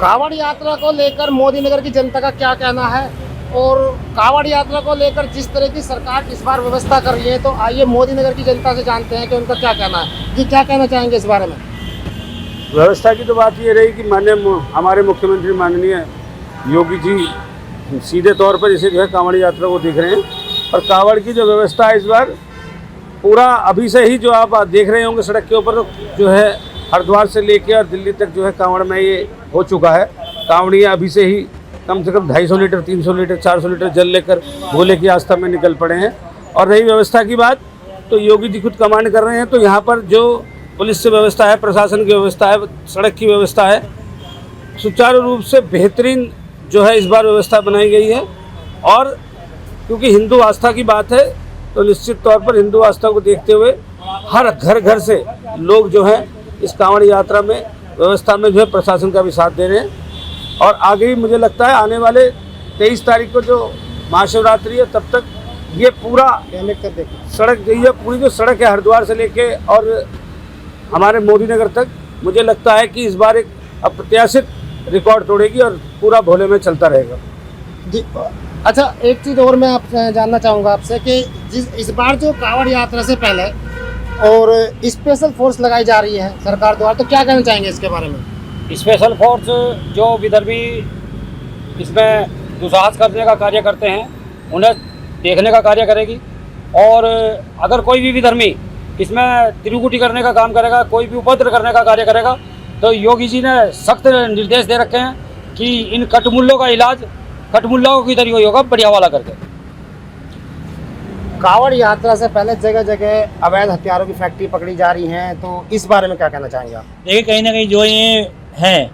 कांवड़ यात्रा को लेकर मोदी नगर की जनता का क्या कहना है, और कांवड़ यात्रा को लेकर जिस तरह की सरकार इस बार व्यवस्था कर रही है, तो आइए मोदी नगर की जनता से जानते हैं कि उनका क्या कहना है। जी, क्या कहना चाहेंगे इस बारे में? व्यवस्था की तो बात ये रही कि हमारे मुख्यमंत्री माननीय योगी जी सीधे तौर पर इसे जो है कांवड़ यात्रा को देख रहे हैं, और कांवड़ की जो व्यवस्था है इस बार पूरा अभी से ही जो आप देख रहे होंगे सड़क के ऊपर जो है हरिद्वार से लेके और दिल्ली तक जो है कांवड़ में ये हो चुका है। कांवड़ियाँ अभी से ही कम से कम 250 लीटर 300 लीटर 400 लीटर जल लेकर भोले की आस्था में निकल पड़े हैं। और रही व्यवस्था की बात, तो योगी जी खुद कमांड कर रहे हैं, तो यहाँ पर जो पुलिस से व्यवस्था है, प्रशासन की व्यवस्था है, सड़क की व्यवस्था है, सुचारू रूप से बेहतरीन जो है इस बार व्यवस्था बनाई गई है। और क्योंकि हिंदू आस्था की बात है, तो निश्चित तौर पर हिंदू आस्था को देखते हुए हर घर घर से लोग जो हैं इस कांवड़ यात्रा में व्यवस्था में जो है प्रशासन का भी साथ दे रहे हैं। और आगे ही मुझे लगता है आने वाले 23 तारीख को जो महाशिवरात्रि है, तब तक ये पूरा सड़क जो है पूरी जो सड़क है हरिद्वार से लेके और हमारे मोदी नगर तक, मुझे लगता है कि इस बार एक अप्रत्याशित रिकॉर्ड तोड़ेगी और पूरा भोले में चलता रहेगा। जी, अच्छा, एक चीज़ और मैं आपसे जानना चाहूँगा आपसे कि इस बार जो कांवड़ यात्रा से पहले और स्पेशल फोर्स लगाई जा रही है सरकार द्वारा, तो क्या कहना चाहेंगे इसके बारे में? स्पेशल फोर्स जो विदर्भी इसमें दुस्साहस करने का कार्य करते हैं, उन्हें देखने का कार्य करेगी। और अगर कोई भी विधर्मी इसमें त्रिकुटी करने का काम करेगा, कोई भी उपद्रव करने का कार्य करेगा, तो योगी जी ने सख्त निर्देश दे रखे हैं कि इन कटमुल्लों का इलाज कटमुल्लों की तरह होगा, बढ़िया वाला करके। कांवड़ यात्रा से पहले जगह जगह अवैध हथियारों की फैक्ट्री पकड़ी जा रही हैं, तो इस बारे में क्या कहना चाहेंगे आप? देखिए, कहीं ना कहीं जो ये हैं,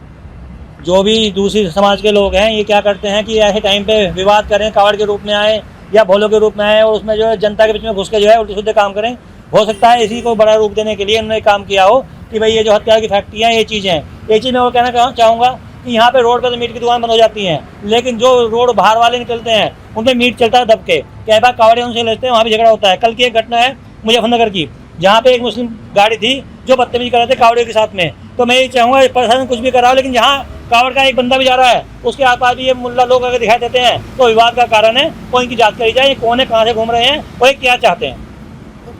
जो भी दूसरी समाज के लोग हैं, ये क्या करते हैं कि ऐसे टाइम पे विवाद करें, कांवड़ के रूप में आए या भोलों के रूप में आए, और उसमें जो है जनता के बीच में घुस के जो है उल्टे सीधे काम करें। हो सकता है इसी को बड़ा रूप देने के लिए उन्होंने काम किया हो कि भाई ये जो हथियार की फैक्ट्रियाँ, ये चीज़ें हैं। एक चीज़ मैं और कहना चाहूँगा कि यहाँ पे रोड पे तो मीट की दुकान बंद हो जाती हैं, लेकिन जो रोड बाहर वाले निकलते हैं उन पर मीट चलता है दब के। कई बार कांवड़िया उनसे लेते हैं, वहाँ भी झगड़ा होता है। कल की एक घटना है मुजफ्फरनगर की, जहाँ पे एक मुस्लिम गाड़ी थी जो बदतमीजी कर रहे थे कांवड़ियों के साथ में। तो मैं ये चाहूँगा प्रशासन कुछ भी कराओ, लेकिन जहाँ कांवड़ का एक बंदा भी जा रहा है उसके आसपास भी ये मुल्ला लोग अगर दिखाई देते हैं तो विवाद का कारण है, तो इनकी जाँच करी जाए, ये कौन है, कहाँ से घूम रहे हैं और ये क्या चाहते हैं।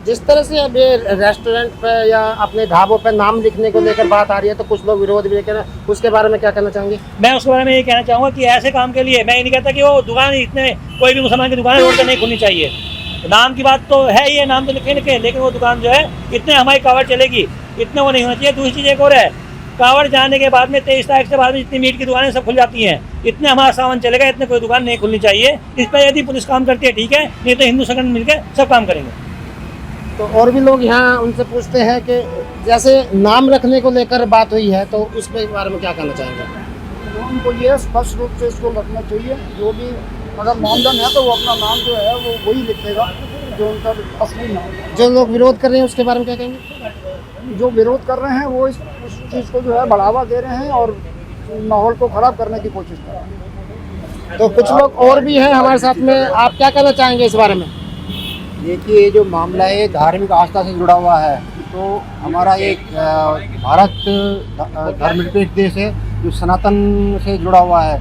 जिस तरह से अब ये रेस्टोरेंट पे या अपने ढाबों पे नाम लिखने को लेकर बात आ रही है, तो कुछ लोग विरोध भी लेकर, उसके बारे में क्या कहना चाहेंगे? मैं उसके बारे में ये कहना चाहूँगा कि ऐसे काम के लिए मैं ये नहीं कहता कि वो दुकान इतने कोई भी मुसलमान की दुकान रोड पर नहीं खुलनी चाहिए। नाम की बात तो है, ये नाम तो लिखे, लेकिन वो दुकान जो है इतने हमारी कांवड़ चलेगी, इतने वो नहीं होना चाहिए। दूसरी चीज़ एक और है, कांवड़ जाने के बाद में 23 तारीख से बाद में जितनी मीट की दुकानें सब खुल जाती हैं, इतने हमारा सामान चलेगा, इतने कोई दुकान नहीं खुलनी चाहिए। इस पर यदि पुलिस काम करती है ठीक है, नहीं तो हिंदू संगठन मिलकर सब काम करेंगे। तो और भी लोग यहाँ उनसे पूछते हैं कि जैसे नाम रखने को लेकर बात हुई है, तो उसके बारे में क्या कहना चाहेंगे? उनको ये स्पष्ट रूप से इसको रखना चाहिए, जो भी अगर नामजन है तो वो अपना नाम जो है वो वही लिखेगा जो उनका असली नाम है। जो लोग विरोध कर रहे हैं उसके बारे में क्या कहेंगे? जो विरोध कर रहे हैं वो इस चीज़ को जो है बढ़ावा दे रहे हैं और माहौल को ख़राब करने की कोशिश कर रहे हैं। तो कुछ लोग और भी हैं हमारे साथ में, आप क्या कहना चाहेंगे इस बारे में? देखिए, ये जो मामला है धार्मिक आस्था से जुड़ा हुआ है, तो हमारा एक भारत धर्मनिरपेक्ष देश है जो सनातन से जुड़ा हुआ है।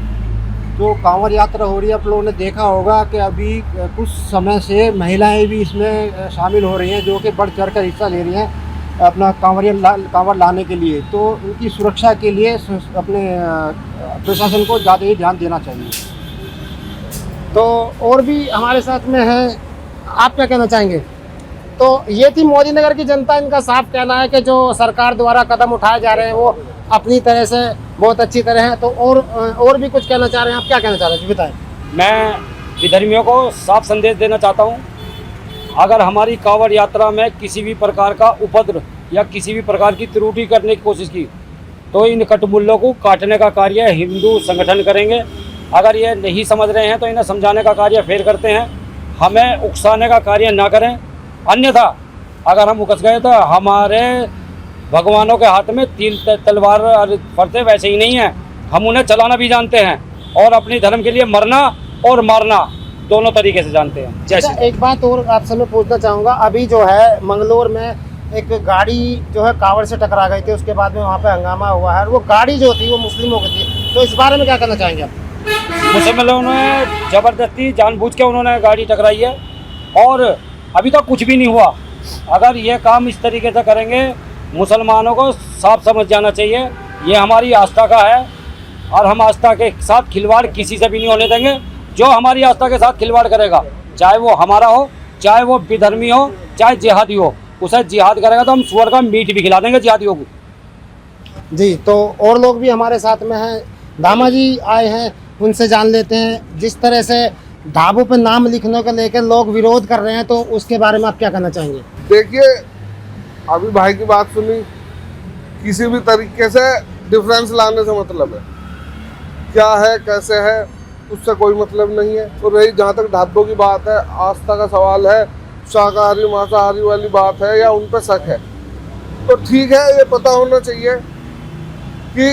तो कांवड़ यात्रा हो रही है, आप लोगों ने देखा होगा कि अभी कुछ समय से महिलाएं भी इसमें शामिल हो रही हैं, जो कि बढ़ चढ़ कर हिस्सा ले रही हैं अपना कांवड़ लाने के लिए। तो उनकी सुरक्षा के लिए अपने प्रशासन को ज़्यादा ही ध्यान देना चाहिए। तो और भी हमारे साथ में हैं, आप क्या कहना चाहेंगे? तो ये थी मोदी नगर की जनता, इनका साफ कहना है कि जो सरकार द्वारा कदम उठाए जा रहे हैं वो अपनी तरह से बहुत अच्छी तरह है। तो और भी कुछ कहना चाह रहे हैं, आप क्या कहना चाह रहे हैं, बताएं। मैं विधर्मियों को साफ संदेश देना चाहता हूँ, अगर हमारी कांवड़ यात्रा में किसी भी प्रकार का उपद्रव या किसी भी प्रकार की त्रुटि करने की कोशिश की, तो इन कटमुल्लों को काटने का कार्य हिंदू संगठन करेंगे। अगर ये नहीं समझ रहे हैं तो इन्हें समझाने का कार्य फिर करते हैं। हमें उकसाने का कार्य ना करें, अन्यथा अगर हम उकस गए तो हमारे भगवानों के हाथ में तीर तलवार और फरते वैसे ही नहीं है, हम उन्हें चलाना भी जानते हैं और अपने धर्म के लिए मरना और मारना दोनों तरीके से जानते हैं। जैसे एक बात और आपसे मैं पूछना चाहूँगा, अभी जो है मंगलोर में एक गाड़ी जो है कांवड़ से टकरा गई थी, उसके बाद में वहाँ पे हंगामा हुआ है, और वो गाड़ी जो थी वो मुस्लिमों की थी, तो इस बारे में क्या कहना चाहेंगे आप? मुसलमानों ने ज़बरदस्ती जानबूझ के उन्होंने गाड़ी टकराई है और अभी तक कुछ भी नहीं हुआ। अगर ये काम इस तरीके से करेंगे, मुसलमानों को साफ समझ जाना चाहिए ये हमारी आस्था का है और हम आस्था के साथ खिलवाड़ किसी से भी नहीं होने देंगे। जो हमारी आस्था के साथ खिलवाड़ करेगा, चाहे वो हमारा हो, चाहे वो विधर्मी हो, चाहे जिहादी हो, उसे जिहाद करेगा तो हम सुअर का मीट भी खिला देंगे जिहादियों को। जी, तो और लोग भी हमारे साथ में हैं। दामा जी आए हैं, उनसे जान लेते हैं। जिस तरह से ढाबों पर नाम लिखने को लेकर लोग विरोध कर रहे हैं, तो उसके बारे में आप क्या कहना चाहेंगे? देखिए, अभी भाई की बात सुनी, किसी भी तरीके से डिफरेंस लाने से मतलब है, क्या है कैसे है उससे कोई मतलब नहीं है। तो रही जहाँ तक ढाबों की बात है, आस्था का सवाल है, शाकाहारी मांसाहारी वाली बात है या उन पर शक है, तो ठीक है, ये पता होना चाहिए कि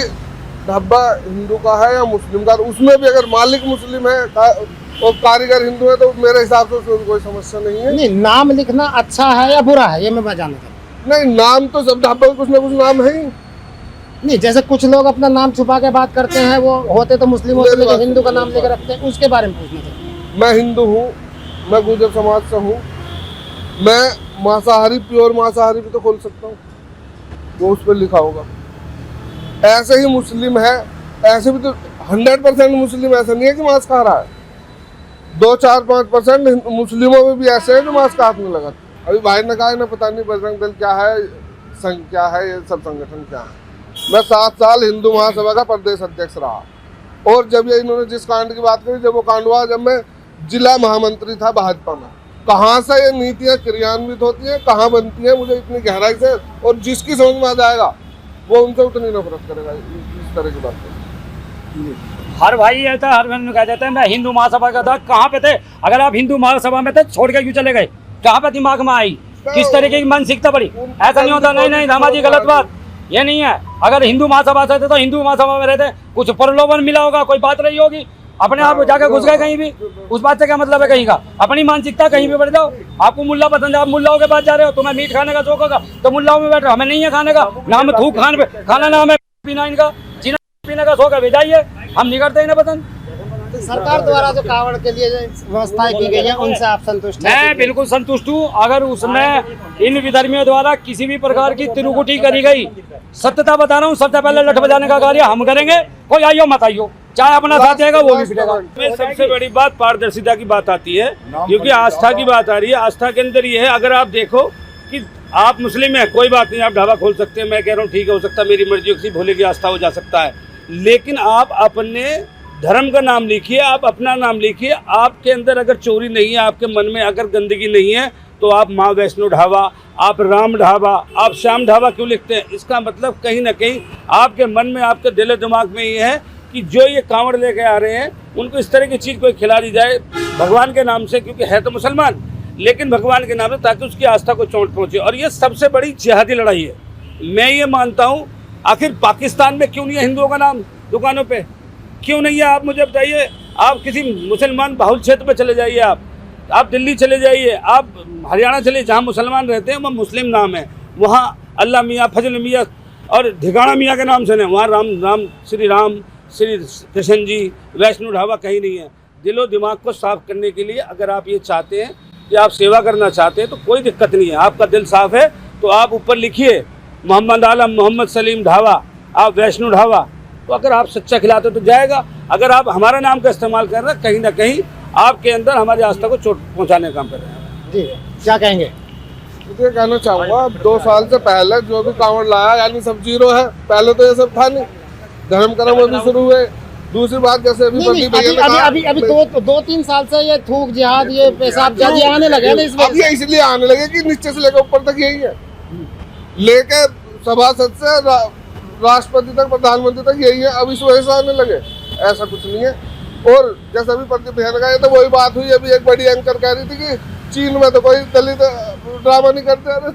ढाबा हिंदू का है या मुस्लिम का। उसमें भी अगर मालिक मुस्लिम है और कारीगर हिंदू है तो मेरे हिसाब से उसमें कोई समस्या नहीं है। नहीं, नाम लिखना अच्छा है या बुरा है, ये मैं जानना चाहता हूँ। नहीं, नाम तो सब ढाबे में कुछ ना कुछ नाम है ही। नहीं, जैसे कुछ लोग अपना नाम छुपा के बात करते हैं, वो होते तो मुस्लिम होते लेकिन हिंदू का नाम लेकर रखते हैं, उसके बारे में पूछना चाहिए। मैं हिंदू हूँ, मैं गुर्जर समाज से हूँ, मैं मांसाहारी प्योर मांसाहारी भी तो खोल सकता हूँ, वो उस पर लिखा होगा। ऐसे ही मुस्लिम है, ऐसे भी तो 100% मुस्लिम ऐसा नहीं है कि मांस खा रहा है। 2-4-5% मुस्लिमों में भी ऐसे हैं जो मांस का हाथ में लगा। अभी भाई ने कहा ना, पता नहीं बजरंग दल क्या है, संघ क्या है, ये सब संगठन क्या है। मैं 7 साल हिंदू महासभा का प्रदेश अध्यक्ष रहा, और जब ये इन्होंने जिस कांड की बात करी, जब वो कांड हुआ जब मैं जिला महामंत्री था भाजपा में, कहाँ से ये नीतियाँ क्रियान्वित होती हैं, कहाँ बनती हैं, मुझे इतनी गहराई से, और जिसकी समझ में आ जाएगा वो उनसे उतनी नफरत करेगा इस तरह की बात। हर भाई ऐसा हर बहन कह देते हैं मैं हिंदू महासभा का था। कहाँ पे थे? अगर आप हिंदू महासभा में थे, छोड़ के क्यों चले गए? कहाँ पे दिमाग में आई? किस तरीके की मानसिकता पड़ी? ऐसा नहीं होता। नहीं दामा जी, गलत बात ये नहीं है। अगर हिंदू महासभा से थे तो हिंदू महासभा में रहते, कुछ प्रलोभन मिला होगा, कोई बात रही होगी, अपने आप जाकर घुस गए कहीं भी, उस बात से क्या मतलब है? कहीं का अपनी मानसिकता कहीं भी बढ़ जाओ। आपको मुल्ला पसंद है, आप मुल्लाओं के पास जा रहे हो, तुम्हें मीट खाने का शौक होगा तो मुल्लाओं में बैठ रहे हो। हमें नहीं है खाने का, ना हमें थूक खाना, ना हमें पीना, इनका जीना पीने का शौक है, भेजाइए, हम नहीं करते इन्हें पसंद। तो सरकार द्वारा जो कावड़ के लिए व्यवस्थाएं की गई है, उनसे आप संतुष्ट हैं? मैं बिल्कुल संतुष्ट हूँ। अगर उसमें इन विधर्मियों द्वारा किसी भी प्रकार की त्रुटि करी गई, सत्यता बता रहा हूँ, सबसे पहले लठ बजाने का कार्य हम करेंगे। कोई आइयो मत आइयो, चाहे अपना साथ आएगा वो भी पिटेगा। में सबसे बड़ी बात पारदर्शिता की बात आती है, क्योंकि आस्था की बात आ रही है। आस्था के अंदर ये है, अगर आप देखो कि आप मुस्लिम हैं, कोई बात नहीं, आप ढाबा खोल सकते हैं, मैं कह रहा हूँ ठीक है, हो सकता है मेरी मर्जी, किसी भोले की आस्था हो जा सकता है, लेकिन आप अपने धर्म का नाम लिखिए, आप अपना नाम लिखिए। आपके अंदर अगर चोरी नहीं है, आपके मन में अगर गंदगी नहीं है, तो आप माँ वैष्णो ढाबा, आप राम ढाबा, आप श्याम ढाबा क्यों लिखते हैं? इसका मतलब कहीं ना कहीं आपके मन में, आपके दिल दिमाग में ये है कि जो ये कांवड़ लेके आ रहे हैं, उनको इस तरह की चीज़ कोई खिला दी जाए भगवान के नाम से, क्योंकि है तो मुसलमान, लेकिन भगवान के नाम से, ताकि उसकी आस्था को चोट पहुँचे। और ये सबसे बड़ी जिहादी लड़ाई है। मैं ये मानता हूँ, आखिर पाकिस्तान में क्यों नहीं है हिंदुओं का नाम दुकानों पे? क्यों नहीं है? आप मुझे बताइए। आप किसी मुसलमान बाहुल क्षेत्र में चले जाइए, आप दिल्ली चले जाइए, आप हरियाणा चले, जहाँ मुसलमान रहते हैं वहाँ मुस्लिम नाम है, वहाँ अल्लाह मियाँ, फजल मियाँ और ढिगाना मियाँ के नाम से नहीं, वहाँ राम श्री कृष्ण जी, वैष्णो ढाबा कहीं नहीं है। दिलो दिमाग को साफ करने के लिए अगर आप ये चाहते हैं कि आप सेवा करना चाहते हैं तो कोई दिक्कत नहीं है, आपका दिल साफ है तो आप ऊपर लिखिए मोहम्मद आलम, मोहम्मद सलीम ढाबा, आप वैष्णो ढाबा। तो अगर आप सच्चा खिलाते तो जाएगा। अगर आप हमारा नाम का इस्तेमाल कर रहे हैं, कहीं ना कहीं आपके अंदर हमारी आस्था को चोट पहुंचाने का काम कर रहे हैं। जी, क्या कहेंगे? ये कहना चाहूँगा, 2 साल से पहले जो भी कांवड़ लाया, यानी सब जीरो है। पहले तो ये सब था नहीं, धर्म कर्म अभी शुरू हुए। दूसरी बात, जैसे अभी अभी 2-3 साल से ये थूक जिहाद, ये पेशाब जादी आने लगे ना, इस अब ये इसलिए आने लगे कि नीचे से लेकर ऊपर तक यही है, लेकर सभासद से राष्ट्रपति तक, प्रधानमंत्री तक यही है। अब इस वजह से आने लगे, ऐसा कुछ नहीं है। और जैसे अभी प्रदीप भैया ने कहा, तो वही बात हुई, अभी एक बड़ी एंकर कह रही थी कि चीन में तो कोई दलित ड्रामा नहीं करते। अरे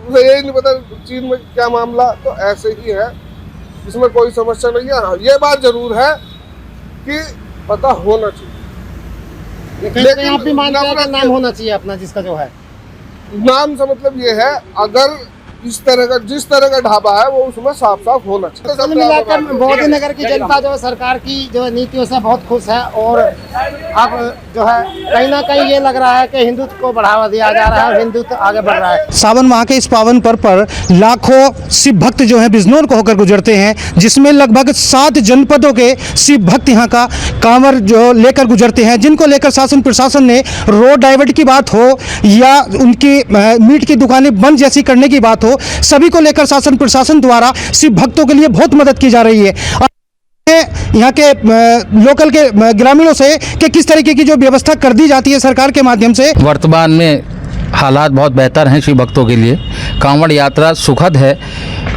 मुझे यही नहीं पता चीन में क्या मामला, तो ऐसे ही है, इसमें कोई समस्या नहीं है। हाँ, ये बात जरूर है कि पता होना चाहिए, लेकिन आप भी मानते हैं कि नाम होना चाहिए अपना, जिसका जो है नाम से मतलब ये है, अगर इस तरह का जिस तरह का ढाबा है वो उसमें साफ साफ होना चाहिए। कुल मिलाकर मोदी नगर की जनता जो है सरकार की जो है नीतियों से बहुत खुश है और अब जो है कहीं ना कहीं ये लग रहा है कि हिंदुत्व को बढ़ावा दिया जा रहा है और हिंदुत्व आगे बढ़ रहा है। सावन माह के इस पावन पर्व पर लाखों शिव भक्त जो है बिजनौर को होकर गुजरते हैं, जिसमें लगभग 7 जनपदों के शिव भक्त यहाँ का कांवर जो लेकर गुजरते हैं, जिनको लेकर शासन प्रशासन ने रोड डाइवर्ट की बात हो या उनकी मीट की दुकानें बंद जैसी करने की बात हो, सभी को लेकर शासन प्रशासन द्वारा शिव भक्तों के लिए बहुत मदद की जा रही है। यहाँ के लोकल के ग्रामीणों से कि किस तरीके की जो व्यवस्था कर दी जाती है सरकार के माध्यम से। वर्तमान में हालात बहुत बेहतर हैं शिव भक्तों के लिए। कांवड़ यात्रा सुखद है।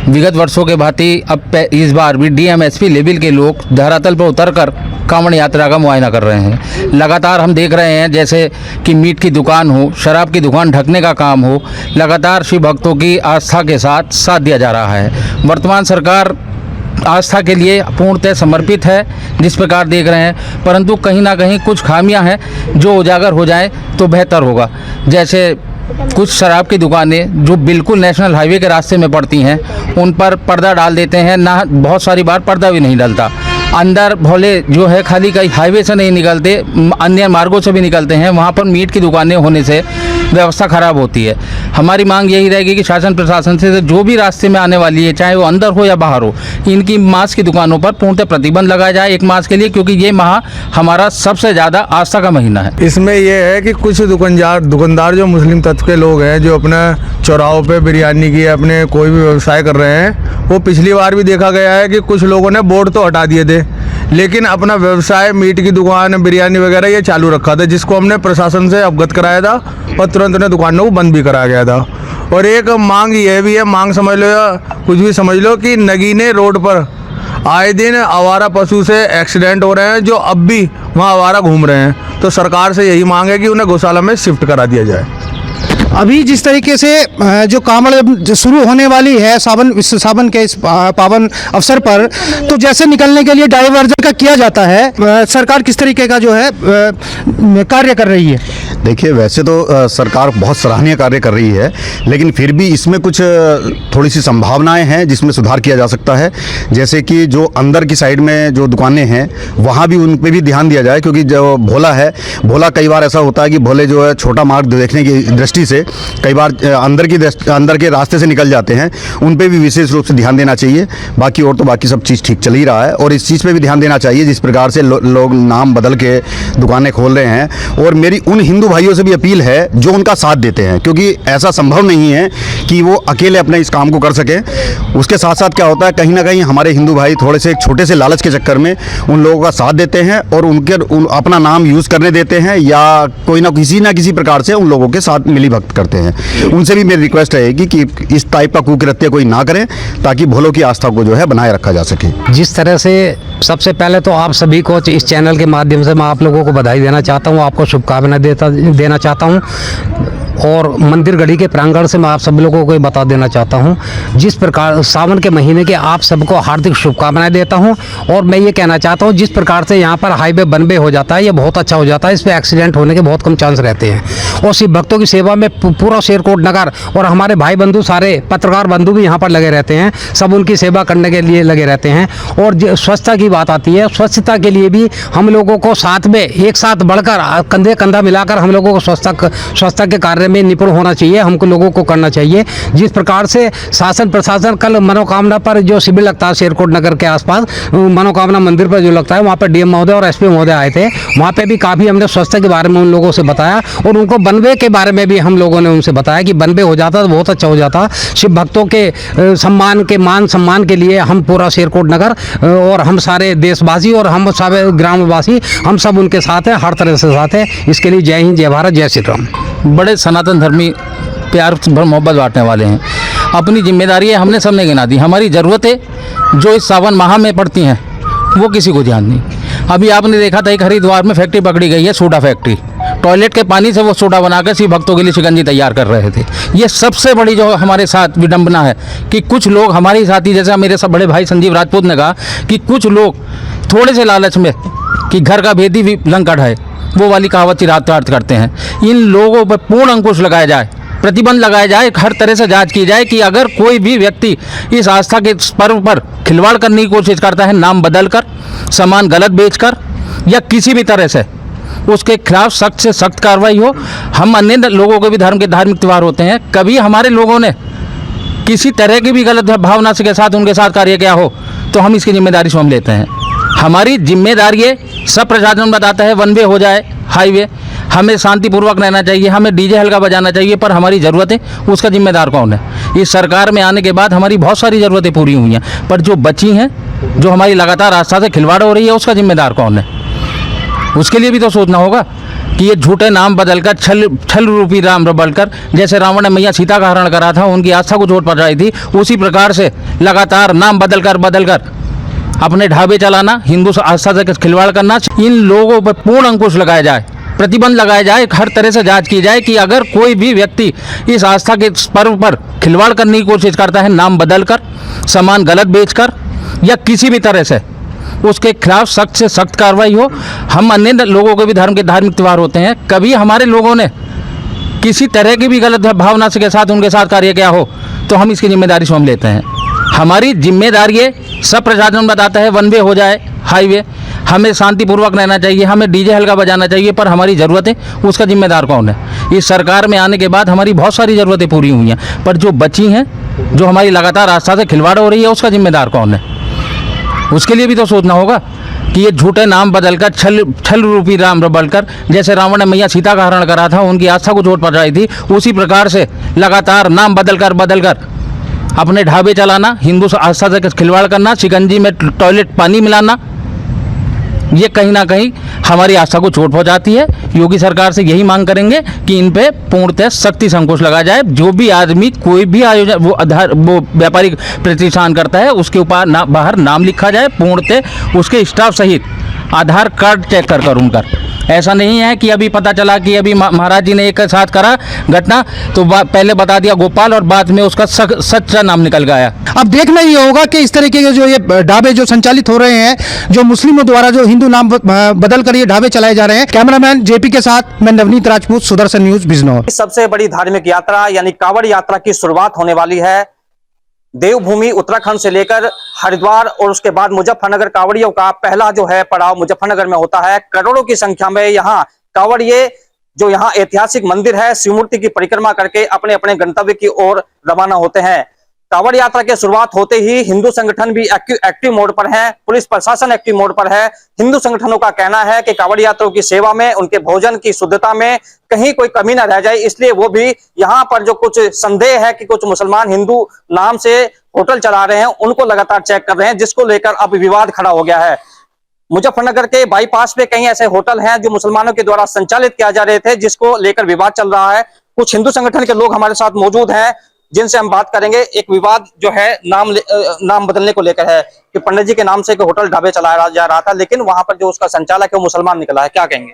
विगत वर्षों के भांति अब इस बार भी डीएमएसपी लेवल के लोग धरातल पर उतरकर कांवड़ यात्रा का मुआयना कर रहे हैं। लगातार हम देख रहे हैं जैसे कि मीट की दुकान हो, शराब की दुकान ढकने का काम हो, लगातार शिव भक्तों की आस्था के साथ साथ दिया जा रहा है। वर्तमान सरकार आस्था के लिए पूर्णतः समर्पित है जिस प्रकार देख रहे हैं, परंतु कहीं ना कहीं कुछ खामियां हैं जो उजागर हो जाए तो बेहतर होगा। जैसे कुछ शराब की दुकानें जो बिल्कुल नेशनल हाईवे के रास्ते में पड़ती हैं उन पर पर्दा डाल देते हैं, ना बहुत सारी बार पर्दा भी नहीं डलता। अंदर भोले जो है खाली कहीं हाईवे से नहीं निकलते, अन्य मार्गों से भी निकलते हैं, वहाँ पर मीट की दुकानें होने से व्यवस्था खराब होती है। हमारी मांग यही रहेगी कि शासन प्रशासन से जो भी रास्ते में आने वाली है, चाहे वो अंदर हो या बाहर हो, इनकी मांस की दुकानों पर पूर्णतः प्रतिबंध लगाया जाए एक मास के लिए, क्योंकि ये माह हमारा सबसे ज़्यादा आस्था का महीना है। इसमें यह है कि कुछ दुकानदार जो मुस्लिम तत्व के लोग हैं जो अपने चौराहों पे बिरयानी की अपने कोई भी व्यवसाय कर रहे हैं, वो पिछली बार भी देखा गया है कि कुछ लोगों ने बोर्ड तो हटा दिए थे लेकिन अपना व्यवसाय मीट की दुकान बिरयानी वगैरह ये चालू रखा था, जिसको हमने प्रशासन से अवगत कराया था और तुरंत उन्हें दुकानों को बंद भी कराया गया था। और एक मांग ये भी है, मांग समझ लो या कुछ भी समझ लो, कि नगीने रोड पर आए दिन आवारा पशु से एक्सीडेंट हो रहे हैं जो अब भी वहाँ आवारा घूम रहे हैं। तो सरकार से यही मांग है कि उन्हें गौशाला में शिफ्ट करा दिया जाए। अभी जिस तरीके से जो कांवड़ शुरू होने वाली है सावन के इस पावन अवसर पर, तो जैसे निकलने के लिए डाइवर्जन का किया जाता है, सरकार किस तरीके का जो है कार्य कर रही है? देखिए, वैसे तो सरकार बहुत सराहनीय कार्य कर रही है, लेकिन फिर भी इसमें कुछ थोड़ी सी संभावनाएं हैं जिसमें सुधार किया जा सकता है। जैसे कि जो अंदर की साइड में जो दुकानें हैं वहाँ भी उन पे भी ध्यान दिया जाए, क्योंकि जो भोला है, भोला कई बार ऐसा होता है कि भोले जो है छोटा मार्ग देखने की दृष्टि से कई बार अंदर के रास्ते से निकल जाते हैं, उन पे भी विशेष रूप से ध्यान देना चाहिए। बाकी और तो बाकी सब चीज़ ठीक चल ही रहा है, और इस चीज़ पे भी ध्यान देना चाहिए जिस प्रकार से लोग नाम बदल के दुकानें खोल रहे हैं। और मेरी उन हिंदू भाइयों से भी अपील है जो उनका साथ देते हैं, क्योंकि ऐसा संभव नहीं है कि वो अकेले अपने इस काम को कर सकें। उसके साथ साथ क्या होता है, कहीं ना कहीं हमारे हिंदू भाई थोड़े से एक छोटे से लालच के चक्कर में उन लोगों का साथ देते हैं और अपना नाम यूज़ करने देते हैं, या कोई ना किसी प्रकार से उन लोगों के साथ मिली भक्त करते हैं। उनसे भी मेरी रिक्वेस्ट रहेगी कि इस टाइप का कुकृत्य कोई ना करें, ताकि भोलों की आस्था को जो है बनाए रखा जा सके। जिस तरह से सबसे पहले तो आप सभी को इस चैनल के माध्यम से मैं आप लोगों को बधाई देना चाहता हूं, आपको शुभकामनाएं देना चाहता हूं, और मंदिर गढ़ी के प्रांगण से मैं आप सब लोगों को बता देना चाहता हूं, जिस प्रकार सावन के महीने के आप सबको हार्दिक शुभकामनाएं देता हूं। और मैं ये कहना चाहता हूं, जिस प्रकार से यहाँ पर हाईवे बनबे हो जाता है, ये बहुत अच्छा हो जाता है, इस पर एक्सीडेंट होने के बहुत कम चांस रहते हैं। और शिव भक्तों की सेवा में पूरा शेरकोट नगर और हमारे भाई बंधु, सारे पत्रकार बंधु भी यहाँ पर लगे रहते हैं, सब उनकी सेवा करने के लिए लगे रहते हैं। और स्वच्छता की बात आती है, स्वच्छता के लिए भी हम लोगों को साथ में एक साथ बढ़कर कंधे कंधा मिलाकर हम लोगों को स्वच्छता के कार्य में निपुण होना चाहिए, हमको लोगों को करना चाहिए। जिस प्रकार से शासन प्रशासन कल मनोकामना पर जो शिविर लगता है शेरकोट नगर के आसपास, मनोकामना मंदिर पर जो लगता है, वहाँ पर डीएम महोदय और एसपी महोदय आए थे, वहाँ पे भी काफ़ी हमने स्वच्छता के बारे में उन लोगों से बताया, और उनको बनवे के बारे में भी हम लोगों ने उनसे बताया कि बनवे हो जाता तो बहुत अच्छा हो जाता। शिव भक्तों के सम्मान के मान सम्मान के लिए हम पूरा शेरकोट नगर और हम सारे देशवासी और हम सारे ग्रामवासी हम सब उनके साथ हैं, हर तरह से साथ हैं। इसके लिए जय हिंद, जय भारत, जय श्री राम। बड़े सनातन धर्मी प्यार मोहब्बत बांटने वाले हैं, अपनी जिम्मेदारी है हमने सबने गिना दी। हमारी ज़रूरतें जो इस सावन माह में पड़ती हैं वो किसी को ध्यान नहीं। अभी आपने देखा था एक हरिद्वार में फैक्ट्री पकड़ी गई है, सोडा फैक्ट्री, टॉयलेट के पानी से वो सोडा बनाकर शिव भक्तों के लिए शिकंजी तैयार कर रहे थे। ये सबसे बड़ी जो हमारे साथ विडंबना है कि कुछ लोग हमारे साथी, जैसा मेरे सब बड़े भाई संजीव राजपूत ने कहा कि कुछ लोग थोड़े से लालच में कि घर का भेदी भी लंका ढाए, वो वाली कहावत चिराग करते हैं। इन लोगों पर पूर्ण अंकुश लगाया जाए प्रतिबंध लगाया जाए, हर तरह से जांच की जाए कि अगर कोई भी व्यक्ति इस आस्था के पर्व पर खिलवाड़ करने की कोशिश करता है, नाम बदलकर, सामान गलत बेचकर या किसी भी तरह से, उसके खिलाफ सख्त से सख्त कार्रवाई हो। हम अन्य लोगों के भी धर्म के धार्मिक त्यौहार होते हैं, कभी हमारे लोगों ने किसी तरह की भी गलत भावना के साथ उनके साथ कार्य किया हो तो हम इसकी जिम्मेदारी स्वयं लेते हैं। हमारी जिम्मेदारी है, सब प्रशासन बताता है वन वे हो जाए, हाईवे, हमें शांतिपूर्वक रहना चाहिए, हमें डीजे हल्का बजाना चाहिए, पर हमारी ज़रूरतें, उसका जिम्मेदार कौन है? इस सरकार में आने के बाद हमारी बहुत सारी ज़रूरतें पूरी हुई हैं, पर जो बची हैं, जो हमारी लगातार आस्था से खिलवाड़ हो रही है, उसका जिम्मेदार कौन है? उसके लिए भी तो सोचना होगा कि ये झूठे नाम बदलकर, छल रूपी राम बदलकर, जैसे रावण ने मैया सीता का हरण करा था, उनकी आस्था को चोट पहुंचाई थी, उसी प्रकार से लगातार नाम बदलकर अपने ढाबे चलाना, हिंदू आस्था से खिलवाड़ करना, इन लोगों पर पूर्ण अंकुश लगाया जाए, प्रतिबंध लगाया जाए, हर तरह से जांच की जाए कि अगर कोई भी व्यक्ति इस आस्था के पर्व पर खिलवाड़ करने की कोशिश करता है, नाम बदलकर, सामान गलत बेचकर या किसी भी तरह से, उसके खिलाफ सख्त से सख्त कार्रवाई हो। हम अन्य लोगों के भी धर्म के धार्मिक त्यौहार होते हैं, कभी हमारे लोगों ने किसी तरह की भी गलत भावना के साथ उनके साथ कार्य किया हो तो हम इसकी जिम्मेदारी स्वयं लेते हैं। हमारी जिम्मेदारी है, सब प्रशासन बताता है वन वे हो जाए, हाईवे, हमें शांतिपूर्वक रहना चाहिए, हमें डीजे हल्का बजाना चाहिए, पर हमारी ज़रूरतें, उसका जिम्मेदार कौन है? इस सरकार में आने के बाद हमारी बहुत सारी ज़रूरतें पूरी हुई हैं, पर जो बची हैं, जो हमारी लगातार आस्था से खिलवाड़ हो रही है, उसका जिम्मेदार कौन है? उसके लिए भी तो सोचना होगा कि ये झूठे नाम बदलकर, छल रूपी राम बदलकर, जैसे रावण ने मैया सीता का हरण करा था, उनकी आस्था को चोट पहुंचाई थी, उसी प्रकार से लगातार नाम बदलकर अपने ढाबे चलाना, हिंदू आस्था से खिलवाड़ करना, शिकंजी में टॉयलेट पानी मिलाना, ये कहीं ना कहीं हमारी आस्था को चोट पहुंचाती है। योगी सरकार से यही मांग करेंगे कि इन पे पूर्णतः सख्ती से अंकुश लगाया जाए। जो भी आदमी कोई भी आयोजन वो व्यापारिक प्रतिष्ठान करता है, उसके ऊपर बाहर नाम लिखा जाए, पूर्णतः उसके स्टाफ सहित आधार कार्ड चेक कर उनका। ऐसा नहीं है कि अभी पता चला कि अभी महाराज जी ने एक साथ करा घटना तो पहले बता दिया गोपाल और बाद में उसका सच्चा नाम निकल गया। अब देखना ये होगा कि इस तरीके के जो ये ढाबे जो संचालित हो रहे हैं, जो मुस्लिमों द्वारा जो हिंदू नाम बदल कर ये ढाबे चलाए जा रहे हैं। कैमरामैन जेपी के साथ मैं नवनीत राजपूत, सुदर्शन न्यूज, बिजनौर। सबसे बड़ी धार्मिक यात्रा यानी कांवड़ यात्रा की शुरुआत होने वाली है। देवभूमि उत्तराखंड से लेकर हरिद्वार और उसके बाद मुजफ्फरनगर कांवड़ियों का पहला जो है पड़ाव मुजफ्फरनगर में होता है। करोड़ों की संख्या में यहाँ कांवड़िये जो यहाँ ऐतिहासिक मंदिर है शिव मूर्ति की परिक्रमा करके अपने अपने गंतव्य की ओर रवाना होते हैं। कांवड़ यात्रा की शुरुआत होते ही हिंदू संगठन भी एक्टिव मोड पर है, पुलिस प्रशासन एक्टिव मोड पर है। हिंदू संगठनों का कहना है कि कांवड़ यात्रियों की सेवा में, उनके भोजन की शुद्धता में कहीं कोई कमी न रह जाए, इसलिए वो भी यहाँ पर जो कुछ संदेह है कि कुछ मुसलमान हिंदू नाम से होटल चला रहे हैं, उनको लगातार चेक कर रहे हैं, जिसको लेकर अब विवाद खड़ा हो गया है। मुजफ्फरनगर के बाईपास पे कई ऐसे होटल हैं जो मुसलमानों के द्वारा संचालित किया जा रहे थे, जिसको लेकर विवाद चल रहा है। कुछ हिंदू संगठन के लोग हमारे साथ मौजूद हैं जिनसे हम बात करेंगे। एक विवाद जो है नाम बदलने को लेकर है कि पंडित जी के नाम से एक होटल ढाबे चलाया जा रहा था, लेकिन वहां पर जो उसका संचालक है वो मुसलमान निकला है, क्या कहेंगे?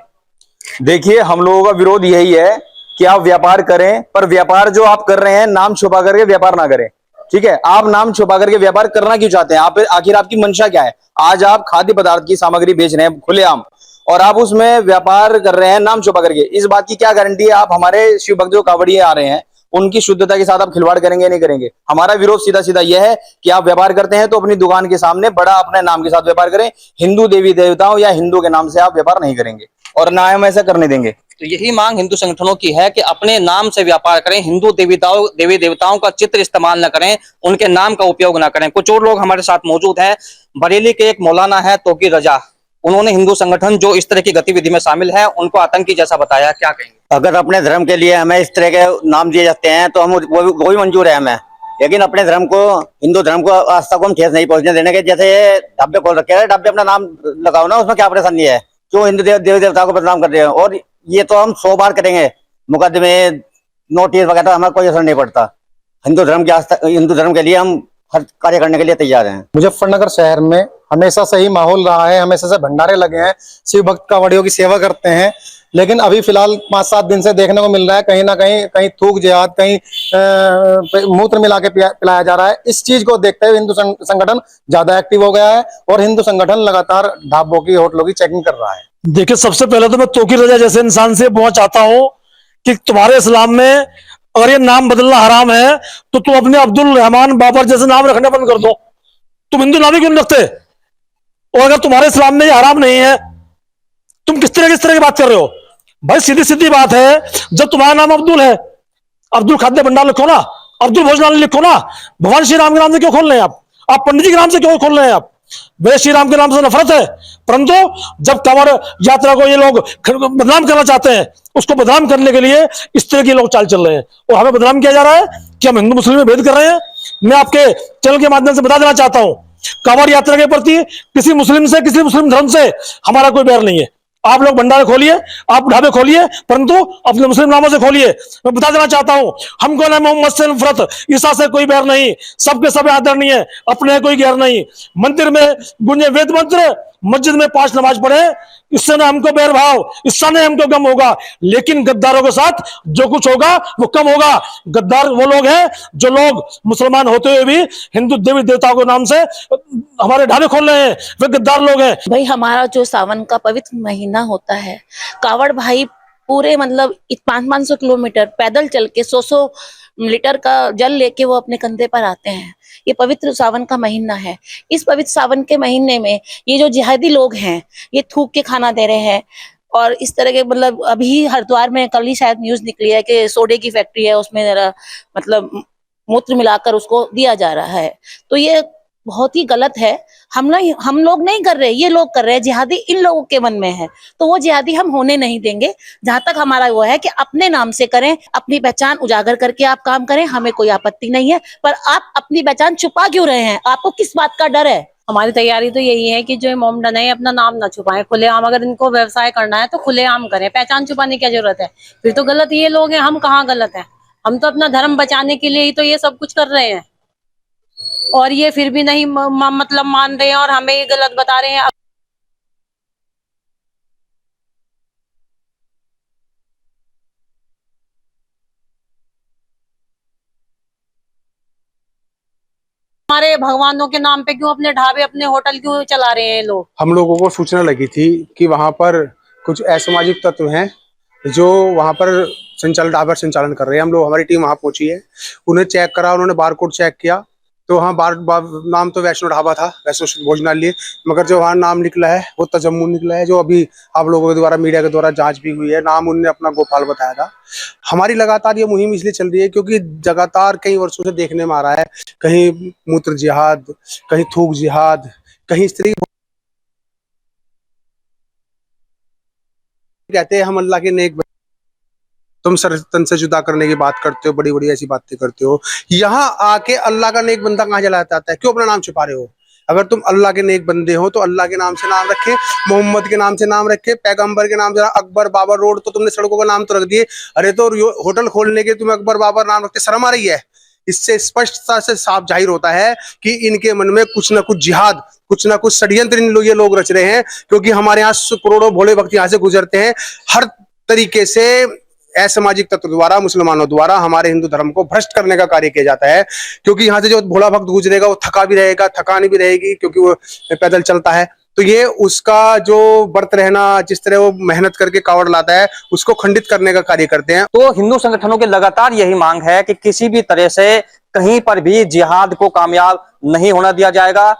देखिए, हम लोगों का विरोध यही है कि आप व्यापार करें, पर व्यापार जो आप कर रहे हैं नाम छुपा करके व्यापार ना करें। ठीक है, आप नाम छुपा करके व्यापार करना क्यों चाहते हैं? आप आखिर आपकी मंशा क्या है? आज आप खाद्य पदार्थ की सामग्री बेच रहे हैं खुलेआम और आप उसमें व्यापार कर रहे हैं नाम छुपा करके। इस बात की क्या गारंटी है आप हमारे शिव भक्त जो कांवड़िये आ रहे हैं उनकी शुद्धता के साथ आप खिलवाड़ करेंगे नहीं करेंगे? हमारा विरोध सीधा सीधा यह है कि आप व्यापार करते हैं तो अपनी दुकान के सामने बड़ा अपने नाम के साथ व्यापार करें। हिंदू देवी देवताओं या हिंदू के नाम से आप व्यापार नहीं करेंगे और ना हम ऐसा करने देंगे। तो यही मांग हिंदू संगठनों की है कि अपने नाम से व्यापार करें, हिंदू देवी देवताओं का चित्र इस्तेमाल न करें, उनके नाम का उपयोग न करें। कुछ और लोग हमारे साथ मौजूद हैं। बरेली के एक मौलाना है तोकी रजा, उन्होंने हिंदू संगठन जो इस तरह की गतिविधि में शामिल है उनको आतंकी जैसा बताया, क्या कहेंगे? अगर अपने धर्म के लिए हमें इस तरह के नाम दिए जाते हैं तो हम वो भी मंजूर है हमें, लेकिन अपने धर्म को, हिंदू धर्म को, आस्था को हम ठेस नहीं पहुंचने देने के। जैसे ढाबे खोल रखे हैं, ढाबे अपना नाम लगाओ ना, उसमें क्या परेशानी है? क्यों हिंदू देवी देवता को बदनाम कर रहे हैं? और ये तो हम 100 बार करेंगे, मुकदमे, नोटिस वगैरह, हमें कोई असर नहीं पड़ता। हिंदू धर्म की आस्था, हिंदू धर्म के लिए हम हर कार्य करने के लिए तैयार हैं। मुजफ्फरनगर शहर में हमेशा से ही माहौल रहा है, हमेशा से भंडारे लगे हैं, शिव भक्त कांवड़ियों की सेवा करते हैं। लेकिन अभी फिलहाल 5-7 दिन से देखने को मिल रहा है कहीं ना कहीं थूक जिहाद, कहीं मूत्र मिला के पिलाया जा रहा है। इस चीज को देखते हुए हिंदू संगठन ज्यादा एक्टिव हो गया है और हिंदू संगठन लगातार ढाबों की, होटलों की चेकिंग कर रहा है। देखिए, सबसे पहले तो मैं तोकी रजा जैसे इंसान से बहुत चाहता हूँ कि तुम्हारे इस्लाम में अगर ये नाम बदलना हराम है तो तुम अपने अब्दुल रहमान बाबर जैसे नाम रखने बंद कर दो। तुम हिंदू नाम ही क्यों नहीं रखते? और अगर तुम्हारे इस्लाम में ये हराम नहीं है, तुम किस तरह की बात कर रहे हो भाई? सीधी सीधी बात है, जब तुम्हारा नाम अब्दुल है, अब्दुल खाद्य भंडार लिखो ना, अब्दुल भोजनालय लिखो ना। भगवान श्री राम के नाम से क्यों खोल रहे हैं आप पंडित जी के नाम से क्यों खोल रहे हैं आप? वे श्री राम के नाम से नफरत है, परंतु जब कांवड़ यात्रा को ये लोग बदनाम करना चाहते हैं, उसको बदनाम करने के लिए इस तरह के लोग चाल चल रहे हैं और हमें बदनाम किया जा रहा है कि हम हिंदू मुस्लिम में भेद कर रहे हैं। मैं आपके चैनल के माध्यम से बता देना चाहता हूं, कांवड़ यात्रा के प्रति किसी मुस्लिम से, किसी मुस्लिम धर्म से हमारा कोई बैर नहीं है। आप लोग भंडारे खोलिए, आप ढाबे खोलिए, परंतु अपने मुस्लिम नामों से खोलिए। मैं बता देना चाहता हूं, हमको ना मोहम्मद से नफरत, ईसा से कोई बैर नहीं, सबके सब आदरणीय है, अपने कोई गैर नहीं। मंदिर में गुंजे वेद मंत्र, मस्जिद में 5 नमाज पढ़े, इससे ना हमको बैर भाव, इससे ना हमको गम होगा। लेकिन गद्दारों के साथ जो कुछ होगा वो कम होगा। गद्दार वो लोग हैं जो लोग मुसलमान होते हुए भी हिंदू देवी देवताओं के नाम से हमारे ढाबे खोल रहे हैं, वे गद्दार लोग हैं। भाई हमारा जो सावन का पवित्र महीना होता है, कावड़ भाई पूरे मतलब 500-500 किलोमीटर पैदल चल के 100-100 लीटर का जल लेके वो अपने कंधे पर आते हैं। ये पवित्र सावन का महीना है। इस पवित्र सावन के महीने में ये जो जिहादी लोग हैं, ये थूक के खाना दे रहे हैं और इस तरह के मतलब अभी हरिद्वार में कल ही शायद न्यूज निकली है कि सोडे की फैक्ट्री है, उसमें जरा मतलब मूत्र मिलाकर उसको दिया जा रहा है। तो ये बहुत ही गलत है। हम लोग नहीं कर रहे, ये लोग कर रहे हैं। जिहादी इन लोगों के मन में है, तो वो जिहादी हम होने नहीं देंगे। जहां तक हमारा वो है कि अपने नाम से करें, अपनी पहचान उजागर करके आप काम करें, हमें कोई आपत्ति नहीं है। पर आप अपनी पहचान छुपा क्यों रहे हैं? आपको किस बात का डर है? हमारी तैयारी तो यही है कि जो मोमडन है अपना नाम ना छुपाएं, खुलेआम अगर इनको व्यवसाय करना है तो खुलेआम करें। पहचान छुपाने की क्या जरूरत है? फिर तो गलत ये लोग हैं, हम कहाँ गलत हैं? हम तो अपना धर्म बचाने के लिए ही तो ये सब कुछ कर रहे हैं और ये फिर भी नहीं मतलब मान रहे हैं और हमें ये गलत बता रहे हैं। हमारे भगवानों के नाम पे क्यों अपने ढाबे, अपने होटल क्यों चला रहे हैं लोग? हम लोगों को सूचना लगी थी कि वहाँ पर कुछ असामाजिक तत्व हैं जो वहाँ पर ढाबा संचालन कर रहे हैं। हम लोग, हमारी टीम वहाँ पहुंची है, उन्हें चेक करा, उन्होंने बारकोड चेक किया तो हाँ नाम तो वैष्णो ढाबा था, वैष्णो भोजनालय, मगर जो वहाँ नाम निकला है वो तजम्मुन निकला है, जो अभी आप लोगों के द्वारा, मीडिया के द्वारा जांच भी हुई है। नाम उनने अपना गोपाल बताया था। हमारी लगातार ये मुहिम इसलिए चल रही है क्योंकि लगातार कई वर्षों से देखने में आ रहा है, कहीं मूत्र जिहाद, कहीं थूक जिहाद, कहीं इस तरीके कहते हैं हम अल्लाह के नेक, तुम सर तन से जुदा करने की बात करते हो, बड़ी बड़ी ऐसी बातें करते हो। यहाँ आके अल्लाह का नेक बंदा कहाँ चला जाता है? क्यों अपना नाम छुपा रहे हो? अगर तुम अल्लाह के नेक बंदे हो तो अल्लाह के नाम से नाम रखे, मोहम्मद के नाम से नाम रखे, पैगंबर के नाम से। अकबर बाबर रोड तो तुमने सड़कों का नाम तो रख दिए, अरे तो होटल खोलने के तुम्हें अकबर बाबर नाम रखते शर्म आ रही है? इससे स्पष्टता से साफ जाहिर होता है कि इनके मन में कुछ ना कुछ जिहाद, कुछ ना कुछ षड्यंत्र ये लोग रच रहे हैं। क्योंकि हमारे यहाँ करोड़ों भोले भक्त यहाँ से गुजरते हैं। हर तरीके से असामाजिक तत्व द्वारा, मुसलमानों द्वारा हमारे हिंदू धर्म को भ्रष्ट करने का कार्य किया जाता है। क्योंकि यहाँ से जो भोला भक्त गुजरेगा वो थका भी रहेगा, थकान भी रहेगी, क्योंकि वो पैदल चलता है। तो ये उसका जो व्रत रहना, जिस तरह वो मेहनत करके कावड़ लाता है, उसको खंडित करने का कार्य करते हैं। तो हिंदू संगठनों की लगातार यही मांग है कि किसी भी तरह से कहीं पर भी जिहाद को कामयाब नहीं होना दिया जाएगा।